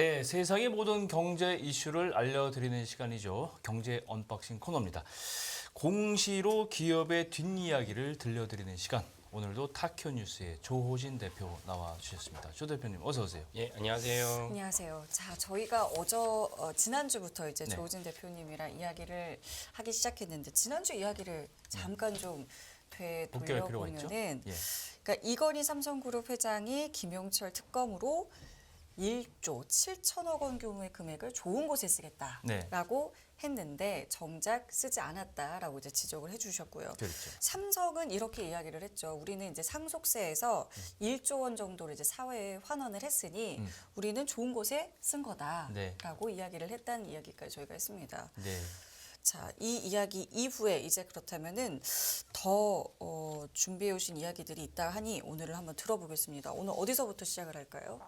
네, 세상의 모든 경제 이슈를 알려드리는 시간이죠. 경제 언박싱 코너입니다. 공시로 기업의 뒷이야기를 들려드리는 시간. 오늘도 타큐뉴스의 조호진 대표 나와주셨습니다. 조 대표님 어서 오세요. 예, 안녕하세요. 안녕하세요. 자, 저희가 지난주부터 이제 네. 조우진 대표님이랑 이야기를 하기 시작했는데 지난주 이야기를 잠깐 좀 복귀할 필요가 있죠. 되돌려보면은 예. 그러니까 이건희 삼성그룹 회장이 김용철 특검으로 1조 7천억 원 규모의 금액을 좋은 곳에 쓰겠다라고 했는데 정작 쓰지 않았다라고 이제 지적을 해주셨고요. 그렇죠. 삼성은 이렇게 이야기를 했죠. 우리는 이제 상속세에서 1조 원 정도를 이제 사회에 환원을 했으니 우리는 좋은 곳에 쓴 거다라고 이야기를 했다는 이야기까지 저희가 했습니다. 네. 자, 이 이야기 이후에 이제 그렇다면은 더 준비해 오신 이야기들이 있다 하니 오늘을 한번 들어보겠습니다. 오늘 어디서부터 시작을 할까요?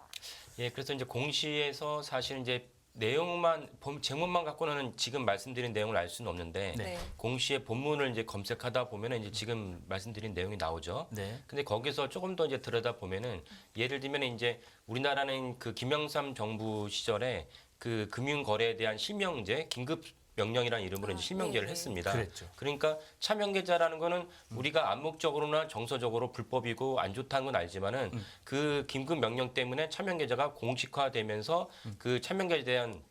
예, 그래서 이제 공시에서 사실 이제 내용만 제목만 갖고는 지금 말씀드린 내용을 알 수는 없는데 네. 공시의 본문을 이제 검색하다 보면은 이제 지금 말씀드린 내용이 나오죠. 네. 근데 거기서 조금 더 이제 들여다 보면은 예를 들면 이제 우리나라는 그 김영삼 정부 시절에 그 금융 거래에 대한 실명제 긴급 명령이라는 이름으로 이제 실명제를 네. 했습니다. 그랬죠. 그러니까 차명계좌라는 거는 우리가 암묵적으로나 정서적으로 불법이고 안 좋다는 건 알지만은 그 긴급 명령 때문에 차명계좌가 공식화되면서 그 차명계좌에 대한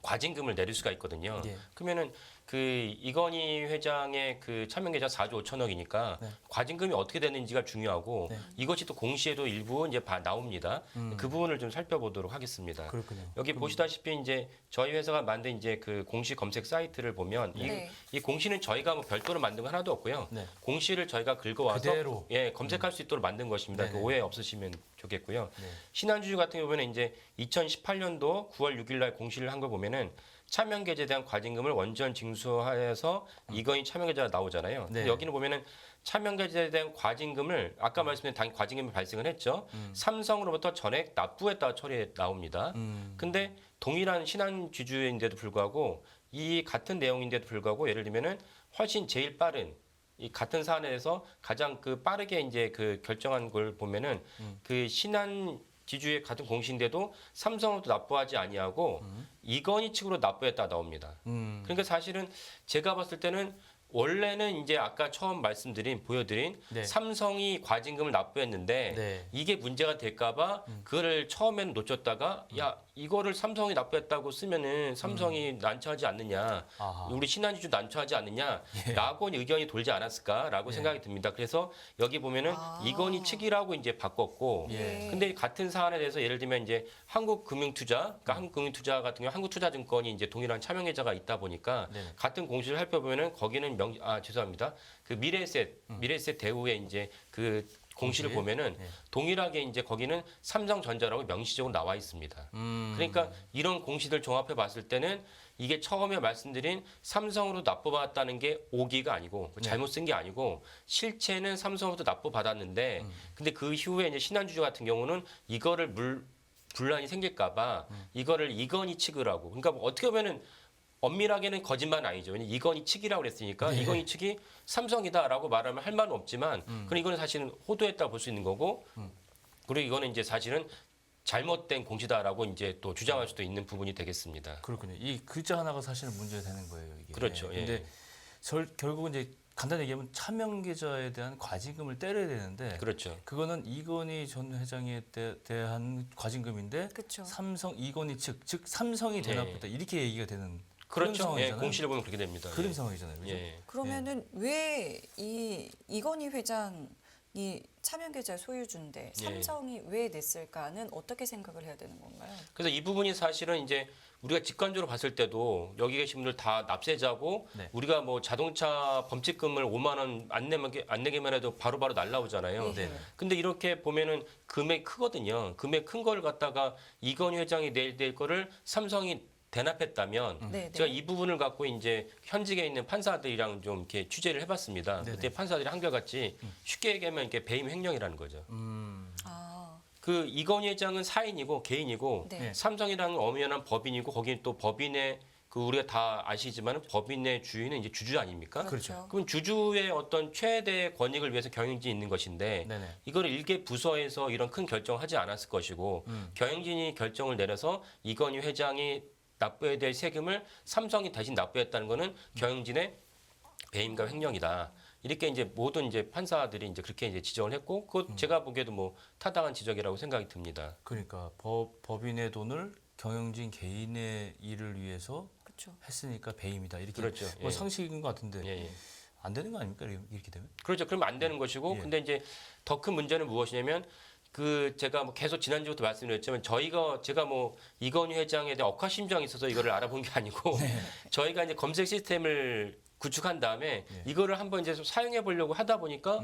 과징금을 내릴 수가 있거든요. 예. 그러면은 그 이건희 회장의 그 차명계좌 4조 5천억이니까 네. 과징금이 어떻게 되는지가 중요하고 네. 이것이 또 공시에도 일부 이제 나옵니다. 그 부분을 좀 살펴보도록 하겠습니다. 그렇군요. 여기 보시다시피 이제 저희 회사가 만든 이제 그 공시 검색 사이트를 보면 네. 이 공시는 저희가 뭐 별도로 만든 거 하나도 없고요. 네. 공시를 저희가 긁어와서 그대로. 예 검색할 수 있도록 만든 것입니다. 네네. 그 오해 없으시면 좋겠고요. 네. 신한주주 같은 경우에는 이제 2018년도 9월 6일 날 공시를 한 거 보면은 차명계좌에 대한 과징금을 원전 징수하여서 이건희 차명계좌가 나오잖아요. 근데 네. 여기는 보면은 차명계좌에 대한 과징금을 아까 말씀드린 당 과징금이 발생을 했죠. 삼성으로부터 전액 납부했다 처리에 나옵니다. 근데 동일한 신한주주인데도 불구하고 이 같은 내용인데도 불구하고 예를 들면은 훨씬 제일 빠른 이 같은 사안에 대해서 가장 그 빠르게 이제 그 결정한 걸 보면은 그 신한 지주의 같은 공시인데도 삼성으로도 납부하지 아니하고 이건희 측으로 납부했다 나옵니다. 그러니까 사실은 제가 봤을 때는 원래는 이제 아까 처음 보여드린 네. 삼성이 과징금을 납부했는데 네. 이게 문제가 될까봐 그거를 처음에는 놓쳤다가 야 이거를 삼성이 납부했다고 쓰면은 삼성이 난처하지 않느냐, 아하. 우리 신한지주 난처하지 않느냐라고 의견이 돌지 않았을까라고 생각이 듭니다. 그래서 여기 보면은 이건희 측이라고 이제 바꿨고, 예. 근데 같은 사안에 대해서 예를 들면 이제 한국금융투자, 그러니까 한국금융투자 같은 경우 한국투자증권이 이제 동일한 차명계좌가 있다 보니까 네네. 같은 공시를 살펴보면은 거기는 죄송합니다. 그 미래에셋 대우의 이제 그 공시를 공시? 보면은 예. 동일하게 이제 거기는 삼성전자라고 명시적으로 나와 있습니다. 그러니까 이런 공시들 종합해 봤을 때는 이게 처음에 말씀드린 삼성으로 납부받았다는 게 오기가 아니고 잘못 쓴 게 아니고 실체는 삼성으로부터 납부받았는데 근데 그 이후에 이제 신한주주 같은 경우는 이거를 분란이 생길까봐 이거를 이건희 측을 하고 그러니까 뭐 어떻게 보면은 엄밀하게는 거짓말은 아니죠. 왜냐면 이건희 측이라고 그랬으니까 네. 이건희 측이 삼성이다라고 말하면 할 말은 없지만 그럼 이거는 사실은 호도했다고 볼 수 있는 거고 그리고 이거는 이제 사실은 잘못된 공시다라고 이제 또 주장할 수도 있는 부분이 되겠습니다. 그렇군요. 이 글자 하나가 사실은 문제가 되는 거예요. 이게. 그렇죠. 예. 근데 결국은 이제 간단히 얘기하면 차명계좌에 대한 과징금을 때려야 되는데 그렇죠. 그거는 이건희 전 회장에 대한 과징금인데 그쵸. 삼성 이건희 측, 즉 삼성이 대납했다 이렇게 얘기가 되는 그런 그렇죠. 예, 상황이잖아요. 공시를 보면 그렇게 됩니다. 그런 예. 상황이잖아요. 그죠? 예. 그러면은 왜 이건희 회장이 차명계좌 소유주인데 삼성이 왜 냈을까는 어떻게 생각을 해야 되는 건가요? 그래서 이 부분이 사실은 이제 우리가 직관적으로 봤을 때도 여기 계신 분들 다 납세자고 네. 우리가 뭐 자동차 범칙금을 5만 원 안 내기만 해도 바로바로 날라오잖아요. 네. 근데 이렇게 보면은 금액 크거든요. 금액 큰 걸 갖다가 이건희 회장이 내야 될 거를 삼성이 대납했다면 네, 제가 네. 이 부분을 갖고 이제 현직에 있는 판사들이랑 좀 이렇게 취재를 해봤습니다. 네네. 그때 판사들이 한결같이 쉽게 얘기하면 이렇게 배임 횡령이라는 거죠. 아, 그 이건희 회장은 사인이고 개인이고 네. 삼성이라는 엄연한 법인이고 거기는 또 법인의 그 우리가 다 아시지만 법인의 주인은 이제 주주 아닙니까? 그렇죠. 그럼 주주의 어떤 최대 권익을 위해서 경영진이 있는 것인데 네네. 이걸 일개 부서에서 이런 큰 결정을 하지 않았을 것이고 경영진이 결정을 내려서 이건희 회장이 납부해야 될 세금을 삼성이 대신 납부했다는 거는 경영진의 배임과 횡령이다. 이렇게 이제 모든 이제 판사들이 이제 그렇게 이제 지적을 했고, 그것 제가 보기에도 뭐 타당한 지적이라고 생각이 듭니다. 그러니까 법인의 돈을 경영진 개인의 일을 위해서 그렇죠. 했으니까 배임이다. 이렇게 그렇죠. 뭐 예. 상식인 것 같은데 예, 예. 안 되는 거 아닙니까? 이렇게 되면? 그렇죠. 그러면 안 되는 것이고, 예. 근데 이제 더 큰 문제는 무엇이냐면 그 제가 뭐 계속 지난주부터 말씀드렸지만 제가 뭐 이건희 회장에 대한 억하 심정이 있어서 이거를 알아본 게 아니고 저희가 이제 검색 시스템을 구축한 다음에 예. 이거를 한번 이제 사용해 보려고 하다 보니까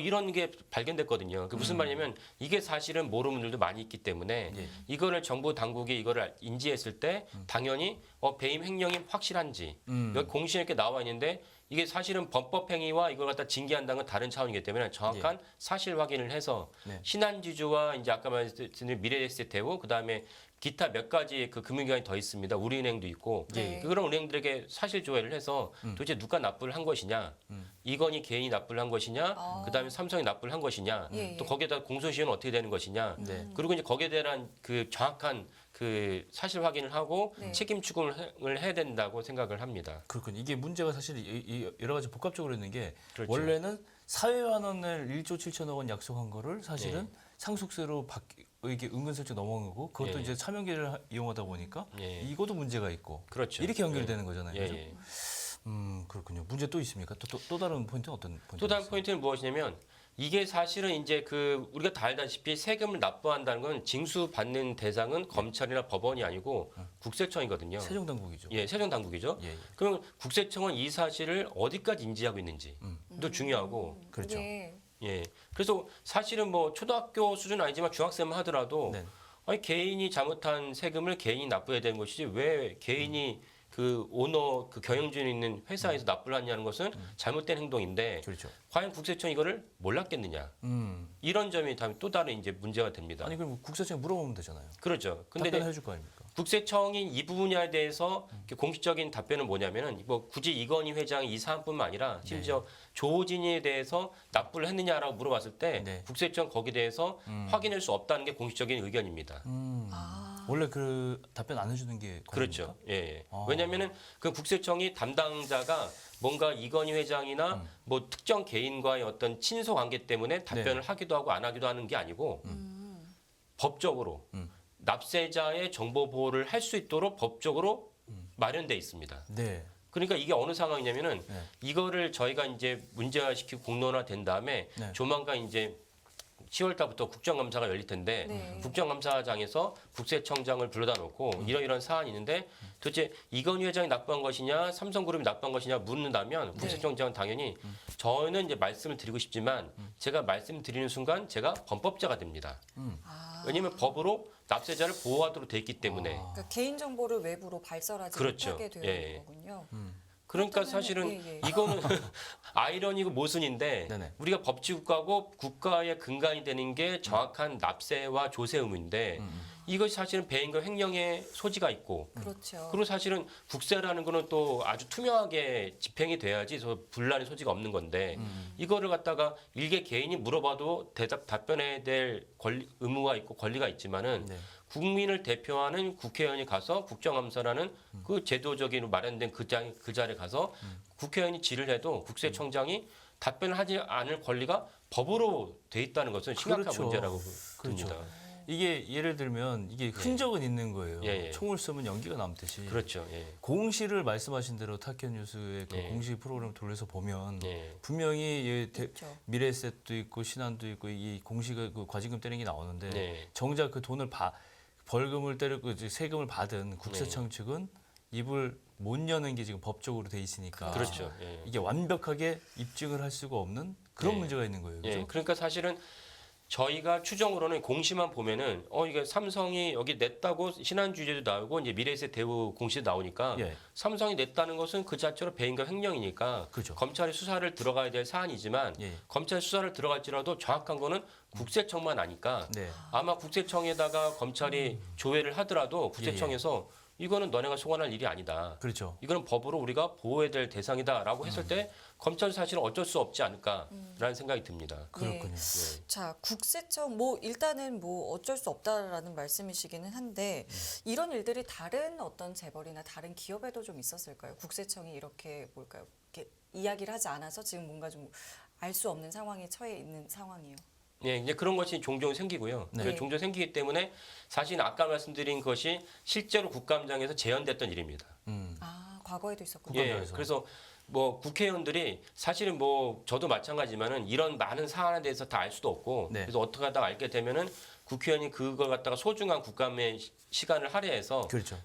이런 게 발견됐거든요. 그 무슨 말이냐면 이게 사실은 모르는 분들도 많이 있기 때문에 예. 이거를 정부 당국이 이거를 인지했을 때 당연히 배임 횡령이 확실한지 여기 공시에 이렇게 나와 있는데 이게 사실은 범법 행위와 이걸 갖다 징계한다는 건 다른 차원이기 때문에 정확한 사실 확인을 해서 네. 신한지주와 이제 아까 말씀드린 미래에셋대우 그다음에 기타 몇 가지 그 금융기관이 더 있습니다. 우리은행도 있고 네. 그런 은행들에게 사실 조회를 해서 도대체 누가 납부를 한 것이냐, 이건희 개인이 납부를 한 것이냐, 그다음에 삼성이 납부를 한 것이냐, 예, 또 예. 거기에다 공소시효는 어떻게 되는 것이냐, 네. 그리고 이제 거기에 대한 그 정확한 그 사실 확인을 하고 네. 책임 추궁을 해야 된다고 생각을 합니다. 그렇군요. 이게 문제가 사실 이 여러 가지 복합적으로 있는 게 그렇죠. 원래는 사회환원을 1조 7천억 원 약속한 거를 사실은 예. 상속세로 이게 은근슬쩍 넘어간 거고 그것도 예. 이제 차명계를 이용하다 보니까 예. 이것도 문제가 있고 그렇죠. 이렇게 연결되는 거잖아요. 예, 그죠? 예. 그렇군요. 문제 또 있습니까? 또 다른 포인트는 어떤 포인트? 또 다른 포인트는 무엇이냐면 이게 사실은 이제 그 우리가 다 알다시피 세금을 납부한다는 건 징수받는 대상은 검찰이나 법원이 아니고 국세청이거든요. 세종 당국이죠. 예, 세종 당국이죠. 예, 예. 그러면 국세청은 이 사실을 어디까지 인지하고 있는지도 중요하고 그렇죠. 네. 예. 그래서 사실은 뭐 초등학교 수준 아니지만 중학생만 하더라도 네. 아니 개인이 잘못한 세금을 개인이 납부해야 되는 것이지 왜 개인이 그 오너 그 경영진이 있는 회사에서 납부를 하냐는 것은 잘못된 행동인데 그렇죠. 과연 국세청이 이거를 몰랐겠느냐 이런 점이 또 다른 이제 문제가 됩니다. 아니 그럼 국세청에 물어보면 되잖아요. 그렇죠. 근데 이제 답변해 줄 거 아닙니까? 국세청이 이 부분에 대해서 공식적인 답변은 뭐냐면은 뭐 굳이 이건희 회장이 이 사안뿐만 아니라 심지어 조진이에 대해서 납부를 했느냐라고 물어봤을 때 네. 국세청 거기에 대해서 확인할 수 없다는 게 공식적인 의견입니다. 원래 그 답변 안 해주는 게 그렇죠. 관행입니까? 예, 예. 아. 왜냐하면은 그 국세청이 담당자가 뭔가 이건희 회장이나 뭐 특정 개인과의 어떤 친소 관계 때문에 답변을 하기도 하고 안 하기도 하는 게 아니고 법적으로 납세자의 정보 보호를 할 수 있도록 법적으로 마련돼 있습니다. 네. 그러니까 이게 어느 상황이냐면은 네. 이거를 저희가 이제 문제화시키고 공론화된 다음에 네. 조만간 이제 10월 달부터 국정감사가 열릴 텐데 네. 국정감사장에서 국세청장을 불러다 놓고 이런 사안이 있는데 도대체 이건희 회장이 납부한 것이냐 삼성그룹이 납부한 것이냐 묻는다면 국세청장은 당연히 저는 이제 말씀을 드리고 싶지만 제가 말씀드리는 순간 제가 범법자가 됩니다. 왜냐하면 법으로 납세자를 보호하도록 돼 있기 때문에 그러니까 개인 정보를 외부로 발설하지 그렇죠. 못하게 되어 예. 있는 거군요. 그러니까 그렇다면은- 사실은 예, 예. 이거는 아이러니고 모순인데 네네. 우리가 법치국가고 국가의 근간이 되는 게 정확한 납세와 조세 의무인데 이것이 사실은 배임과 횡령의 소지가 있고 그렇죠. 그리고 사실은 국세라는 거는 또 아주 투명하게 집행이 돼야지 저 분란의 소지가 없는 건데 이거를 갖다가 일개 개인이 물어봐도 답변해야 될 의무가 있고 권리가 있지만은 네. 국민을 대표하는 국회의원이 가서 국정감사라는 그 제도적인 마련된 그 자리에 가서 국회의원이 질의를 해도 국세청장이 답변을 하지 않을 권리가 법으로 돼 있다는 것은 심각한 그렇죠. 문제라고 그렇죠. 듭니다. 이게 예를 들면 이게 흔적은 있는 거예요. 예, 예. 총을 쏘면 연기가 남듯이. 그렇죠. 예. 공시를 말씀하신 대로 타켓 뉴스의 그 예. 공시 프로그램 돌려서 보면 예. 분명히 그렇죠. 미래에셋도 있고 신한도 있고 이 공시가 그 과징금 때리는 게 나오는데 네. 정작 그 돈을 벌금을 때리고 이제 세금을 받은 국세청 측은 입을 못 여는 게 지금 법적으로 돼 있으니까 그렇죠. 예. 이게 완벽하게 입증을 할 수가 없는 그런 네. 문제가 있는 거예요. 그죠? 예, 그러니까 사실은 저희가 추정으로는 공시만 보면은 이게 삼성이 여기 냈다고 신한주제도 나오고 이제 미래에셋 대우 공시도 나오니까 예. 삼성이 냈다는 것은 그 자체로 배임과 횡령이니까 그렇죠. 검찰이 수사를 들어가야 될 사안이지만 예. 검찰 수사를 들어갈지라도 정확한 거는 국세청만 아니까 네. 아마 국세청에다가 검찰이 조회를 하더라도 국세청에서 이거는 너네가 소관할 일이 아니다. 그렇죠. 이거는 법으로 우리가 보호해야 될 대상이다라고 했을 때 검찰 사실은 어쩔 수 없지 않을까라는 생각이 듭니다. 그렇군요. 네. 자, 국세청 일단은 어쩔 수 없다라는 말씀이시기는 한데 이런 일들이 다른 어떤 재벌이나 다른 기업에도 좀 있었을까요? 국세청이 이렇게 이렇게 이야기를 하지 않아서 지금 뭔가 좀 알 수 없는 상황에 처해 있는 상황이에요. 네, 이제 그런 것이 종종 생기고요. 네. 종종 생기기 때문에 사실 아까 말씀드린 것이 실제로 국감장에서 재현됐던 일입니다. 아, 과거에도 있었군요. 예, 국감장에서. 그래서 국회의원들이 사실은 저도 마찬가지지만은 이런 많은 사안에 대해서 다 알 수도 없고 네. 그래서 어떻게 하다가 알게 되면은 국회의원이 그걸 갖다가 소중한 국감의 시간을 할애해서 그렇죠.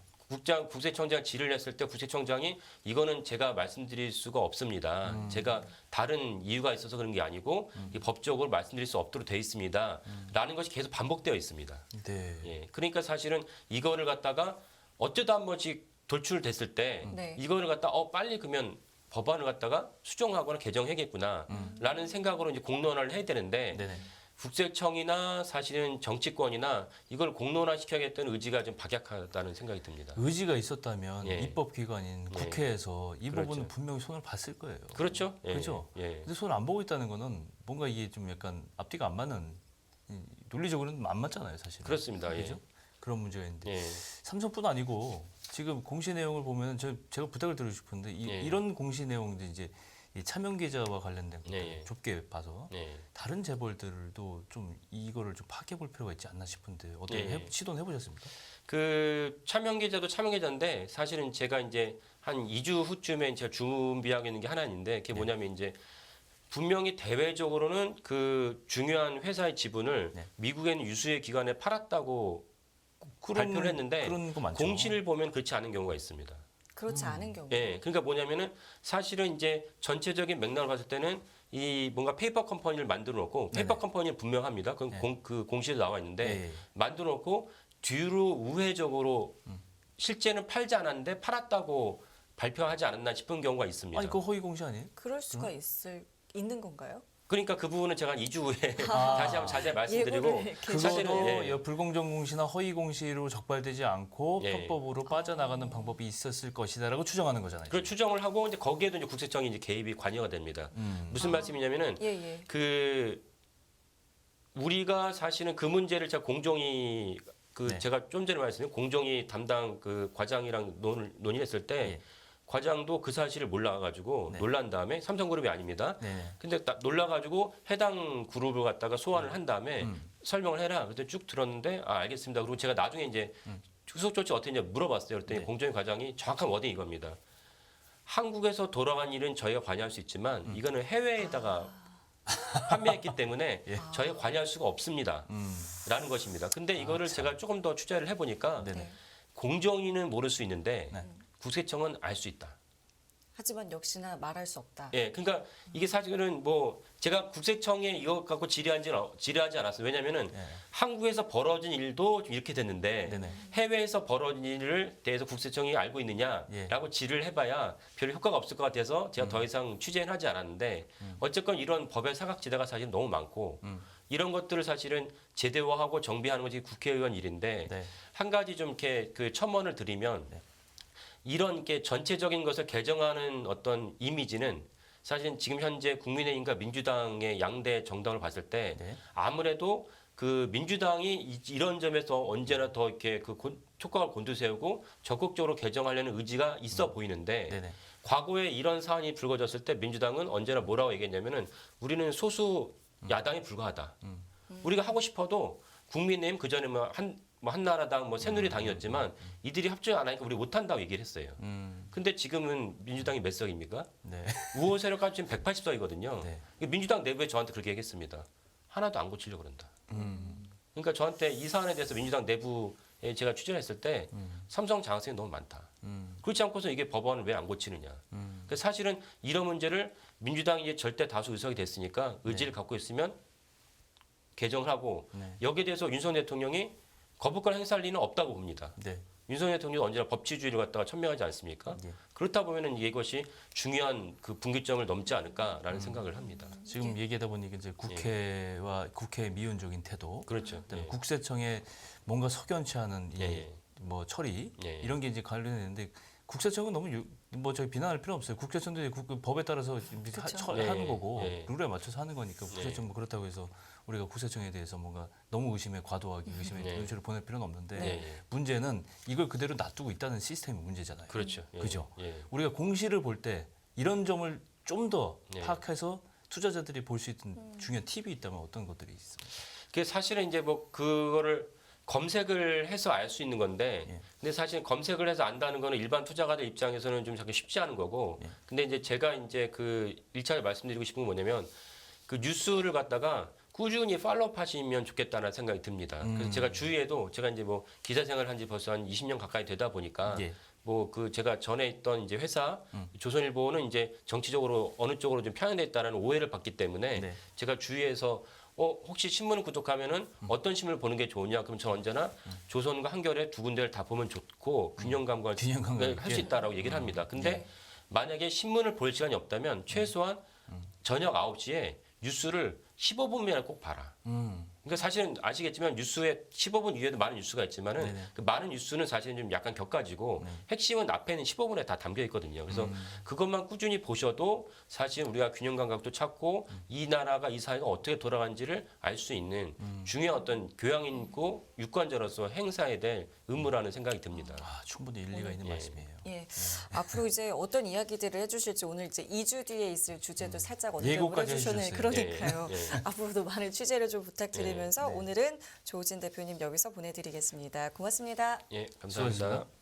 국세청장 질의를 했을 때 국세청장이 이거는 제가 말씀드릴 수가 없습니다. 제가 다른 이유가 있어서 그런 게 아니고 이 법적으로 말씀드릴 수 없도록 돼 있습니다. 라는 것이 계속 반복되어 있습니다. 네. 예, 그러니까 사실은 이거를 갖다가 어쩌다 한 번씩 돌출됐을 때 네. 이거를 갖다 빨리 그러면 법안을 갖다가 수정하거나 개정해야겠구나라는 생각으로 이제 공론화를 해야 되는데 네네. 국세청이나 사실은 정치권이나 이걸 공론화시켜야겠다는 의지가 좀 박약하다는 생각이 듭니다. 의지가 있었다면 예. 입법기관인 네. 국회에서 이 그렇죠. 부분은 분명히 손을 봤을 거예요. 그렇죠? 예, 그렇죠. 예. 근데 손 안 보고 있다는 거는 뭔가 이게 좀 약간 앞뒤가 안 맞는 논리적으로는 안 맞잖아요, 사실. 그렇습니다. 예. 그죠? 그런 문제가 있는데 예. 삼성뿐 아니고 지금 공시 내용을 보면 제가 부탁을 드리고 싶은데 예. 이런 공시 내용도 이제 이 차명 계좌와 관련된 것들 예. 좁게 봐서 예. 다른 재벌들도 좀 이거를 좀 파악해 볼 필요가 있지 않나 싶은데 어떻게 예. 시도는 해보셨습니까? 그 차명 계좌도 차명 계좌인데 사실은 제가 이제 한 2주 후쯤에 제가 준비하고 있는 게 하나 있는데 그게 뭐냐면 이제 분명히 대외적으로는 그 중요한 회사의 지분을 네. 미국에 있는 유수의 기관에 팔았다고 발표를 했는데 그런 거 많죠. 공시를 보면 그렇지 않은 경우가 있습니다. 그렇지 않은 경우. 예, 그러니까 뭐냐면은 사실은 이제 전체적인 맥락을 봤을 때는 이 뭔가 페이퍼 컴퍼니를 만들어 놓고 페이퍼 네네. 컴퍼니는 분명합니다. 그건 네. 그 공시에 나와 있는데 예, 예. 만들어 놓고 뒤로 우회적으로 실제는 팔지 않았는데 팔았다고 발표하지 않았나 싶은 경우가 있습니다. 아니 그거 허위 공시 아니에요? 그럴 수가 있는 건가요? 그러니까 그 부분은 제가 2주 후에 아. 다시 한번 자세히 말씀드리고 예고를 이렇게 사실은 그거도 불공정 공시나 허위 공시로 적발되지 않고 예. 편법으로 빠져나가는 방법이 있었을 것이다라고 추정하는 거잖아요. 그 추정을 하고 이제 거기에도 이제 국세청이 이제 개입이 관여가 됩니다. 무슨 말씀이냐면은 예, 예. 그 우리가 사실은 그 문제를 제가 공정위 네. 제가 좀 전에 말씀드린 공정위 담당 그 과장이랑 논의했을 때 예. 과장도 그 사실을 몰라가지고 네. 놀란 다음에 삼성그룹이 아닙니다. 네. 근데 놀라가지고 해당 그룹을 갖다가 소환을 한 다음에 설명을 해라. 그때 쭉 들었는데 알겠습니다. 그리고 제가 나중에 이제 후속 조치 어떻게 했냐 물어봤어요. 그랬더니 네. 공정위 과장이 정확한 워딩이 이겁니다. 한국에서 돌아간 일은 저희가 관여할 수 있지만 이거는 해외에다가 판매했기 때문에 예. 저희가 관여할 수가 없습니다. 라는 것입니다. 근데 이거를 제가 조금 더 취재를 해보니까 네네. 네. 공정위는 모를 수 있는데 네. 국세청은 알 수 있다. 하지만 역시나 말할 수 없다. 예, 그러니까 이게 사실은 제가 국세청에 이거 갖고 질의하지 않았어요. 왜냐면은 예. 한국에서 벌어진 일도 좀 이렇게 됐는데 네네. 해외에서 벌어진 일을 대해서 국세청이 알고 있느냐라고 예. 질의를 해봐야 별 효과가 없을 것 같아서 제가 더 이상 취재는 하지 않았는데 어쨌건 이런 법의 사각지대가 사실 너무 많고 이런 것들을 사실은 제대화하고 정비하는 것이 국회의원 일인데 네. 한 가지 좀 이렇게 그 첨언을 드리면 이런 게 전체적인 것을 개정하는 어떤 이미지는 사실은 지금 현재 국민의힘과 민주당의 양대 정당을 봤을 때 네. 아무래도 그 민주당이 이런 점에서 언제나 더 이렇게 촉각을 곤두세우고 적극적으로 개정하려는 의지가 있어 보이는데 네네. 과거에 이런 사안이 불거졌을 때 민주당은 언제나 뭐라고 얘기했냐면은 우리는 소수 야당에 불과하다. 우리가 하고 싶어도 국민의힘 그전에 한나라당 새누리당이었지만 이들이 협조 안 하니까 우리 못한다고 얘기를 했어요. 근데 지금은 민주당이 몇 석입니까? 네. 우호 세력까지 지금 180석이거든요. 네. 민주당 내부에 저한테 그렇게 얘기했습니다. 하나도 안 고치려고 그런다. 그러니까 저한테 이 사안에 대해서 민주당 내부에 제가 취재를 했을 때 삼성 장학생이 너무 많다. 그렇지 않고서 이게 법안을 왜 안 고치느냐. 그러니까 사실은 이런 문제를 민주당이 이제 절대 다수 의석이 됐으니까 의지를 갖고 있으면 개정을 하고 네. 여기에 대해서 윤석열 대통령이 거부권 행사할 리는 없다고 봅니다. 네. 윤석열 대통령이 언제나 법치주의를 갖다가 천명하지 않습니까? 예. 그렇다 보면은 이것이 중요한 그 분기점을 넘지 않을까라는 생각을 합니다. 지금 얘기하다 보니 이제 국회와 국회의 미온적인 태도, 그렇죠. 그다음에 예. 국세청에 뭔가 석연치 않은 이 예, 예. 뭐 처리 예. 이런 게 이제 관련되는데 국세청은 너무 뭐 저희 비난할 필요 없어요. 국세청도 이제 법에 따라서 그쵸. 예, 하는 거고 예. 룰에 맞춰서 하는 거니까 국세청 뭐 그렇다고 해서 우리가 국세청에 대해서 뭔가 너무 과도하게 의심의 예. 눈초리를 보낼 필요는 없는데 예. 문제는 이걸 그대로 놔두고 있다는 시스템이 문제잖아요. 그렇죠. 예. 그죠? 예. 우리가 공시를 볼 때 이런 점을 좀 더 예. 파악해서 투자자들이 볼 수 있는 중요한 팁이 있다면 어떤 것들이 있습니까? 그게 사실은 이제 뭐 그거를 검색을 해서 알 수 있는 건데, 예. 근데 사실 검색을 해서 안다는 거는 일반 투자가들 입장에서는 좀 자꾸 쉽지 않은 거고, 예. 근데 이제 제가 이제 그 1차에 말씀드리고 싶은 건 뭐냐면, 그 뉴스를 갖다가 꾸준히 팔로우 하시면 좋겠다는 생각이 듭니다. 그래서 제가 주위에도 제가 이제 뭐 기자 생활을 한 지 벌써 한 20년 가까이 되다 보니까, 예. 뭐 그 제가 전에 있던 이제 회사 조선일보는 이제 정치적으로 어느 쪽으로 좀 편향돼 있다는 오해를 받기 때문에 네. 제가 주위에서 혹시 신문을 구독하면은 어떤 신문을 보는 게 좋으냐? 그럼 저 언제나 조선과 한겨레 두 군데를 다 보면 좋고 균형 감각을 균형 감각을 할 수 있다라고 얘기를 합니다. 근데 만약에 신문을 볼 시간이 없다면 최소한 저녁 9시에 뉴스를 15분이나 꼭 봐라. 그러니까 사실은 아시겠지만 뉴스에 15분 이후에도 많은 뉴스가 있지만은 네네. 그 많은 뉴스는 사실은 좀 약간 격가지고 네. 핵심은 앞에는 15분에 다 담겨 있거든요. 그래서 그것만 꾸준히 보셔도 사실 우리가 균형 감각도 찾고 이 나라가 이 사회가 어떻게 돌아가는지를 알 수 있는 중요한 어떤 교양 있고 유권자로서 행사해야 될 의무라는 생각이 듭니다. 아, 충분히 일리가 있는 예. 말씀이에요. 예. 앞으로 이제 어떤 이야기들을 해주실지 오늘 이제 2주 뒤에 있을 주제도 살짝 언급을 예고까지 해주셨네요. 해주셨어요. 그러니까요. 예, 예. 앞으로도 많은 취재를 좀 부탁드리면서 네. 오늘은 조진 대표님 여기서 보내드리겠습니다. 고맙습니다. 예, 감사합니다. 수고하셨습니다.